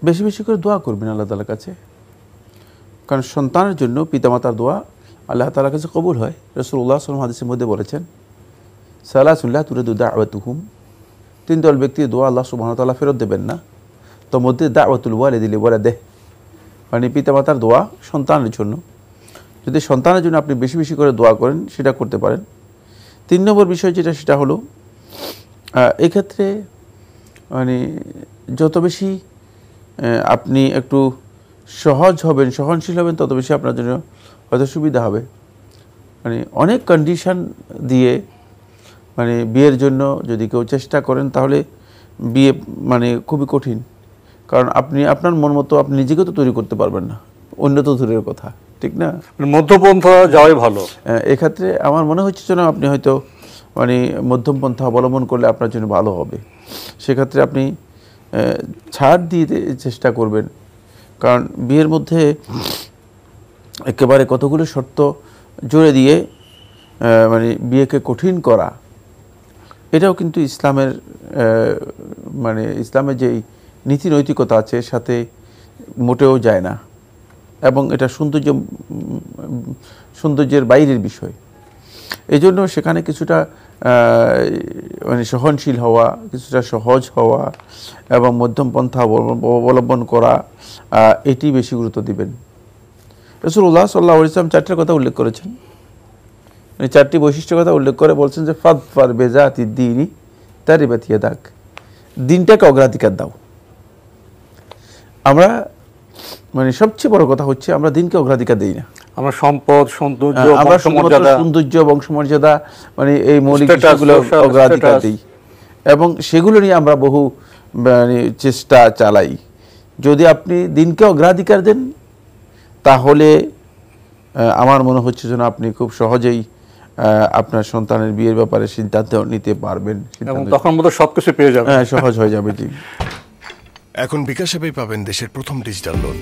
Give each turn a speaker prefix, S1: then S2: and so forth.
S1: বেশি বেশি করে দোয়া করবেন আল্লাহ তাআলার কাছে, কারণ সন্তানের জন্য পিতামাতার দোয়া আল্লাহ তাআলার কাছে কবুল হয়। রাসূলুল্লাহ সাল্লাল্লাহু আলাইহি ওয়াসাল্লাম হাদিসের মধ্যে বলেছেন, সালাসুল্লাহ তুরিদু দাওয়াতুহুম, 3 দল ব্যক্তির দোয়া আল্লাহ সুবহানাহু ওয়া তাআলা ফেরত দেবেন না। তো মধ্যে দাওয়াতুল ওয়ালিদি লিওয়ালাদিহি, মানে পিতামাতার দোয়া সন্তানের জন্য। যদি সন্তানের জন্য আপনি বেশি বেশি করে দোয়া করেন সেটা করতে পারেন। 3 নম্বর বিষয় যেটা, সেটা হলো এক্ষেত্রে মানে যত বেশি আপনি একটু সহজ হবেন, সহনশীল হবেন, তত বেশি আপনার জন্য হয়তো সুবিধা হবে। মানে অনেক কন্ডিশন দিয়ে মানে বিয়ের জন্য যদি কেউ চেষ্টা করেন তাহলে বিয়ে মানে খুবই কঠিন, কারণ আপনি আপনার মন মতো আপনি নিজেকে তো তৈরি করতে পারবেন না, অন্য তো দূরের কথা, ঠিক না?
S2: মধ্যপন্থা যাওয়াই ভালো।
S1: এক্ষেত্রে আমার মনে হচ্ছে যেন আপনি হয়তো মানে মধ্যম পন্থা অবলম্বন করলে আপনার জন্য ভালো হবে। সেক্ষেত্রে আপনি ছাড় দিয়ে চেষ্টা করবেন, কারণ বিয়ের মধ্যে একেবারে কতগুলো শর্ত জুড়ে দিয়ে মানে বিয়েকে কঠিন করা, এটাও কিন্তু ইসলামের মানে ইসলামের যেই নীতি নৈতিকতা আছে এর সাথে মোটেও যায় না, এবং এটা সৌন্দর্যের বাইরের বিষয়। এই জন্য সেখানে কিছুটা মানে সহনশীল হওয়া, কিছুটা সহজ হওয়া এবং মধ্যম পন্থা অবলম্বন করা, এটি বেশি গুরুত্ব দিবেন। রাসূলুল্লাহ সাল্লাল্লাহু আলাইহি ওয়াসাল্লাম 4টি কথা উল্লেখ করেছেন, মানে 4টি বৈশিষ্ট্যের কথা উল্লেখ করে বলছেন যে ফাদফার বিযাতি দ্বীনি তারিবাত ইয়াদাক, দিনটাকে অগ্রাধিকার দাও। আমরা মানে সবচেয়ে বড় কথা হচ্ছে আমরা দিনকে অগ্রাধিকার দেই না।
S2: আমরা সম্পদ, সৌন্দর্য,
S1: আমরা সৌন্দর্য, বংশমর্যাদা, মানে এই মৌলিক বিষয়গুলো অগ্রাধিকার দিই, এবং সেগুলো নিয়ে আমরা বহু মানে চেষ্টা চালাই। যদি আপনি দিনকে অগ্রাধিকার দেন তাহলে আমার মনে হচ্ছে যেন আপনি খুব সহজেই আপনার সন্তানের বিয়ের ব্যাপারে সিদ্ধান্ত নিতে পারবেন,
S2: এবং তখন মতো সবকিছু পেয়ে যাবেন,
S1: সহজ হয়ে যাবে। জি,
S3: এখন বিকাশ অ্যাপে পাবেন দেশের প্রথম ডিজিটাল লোন।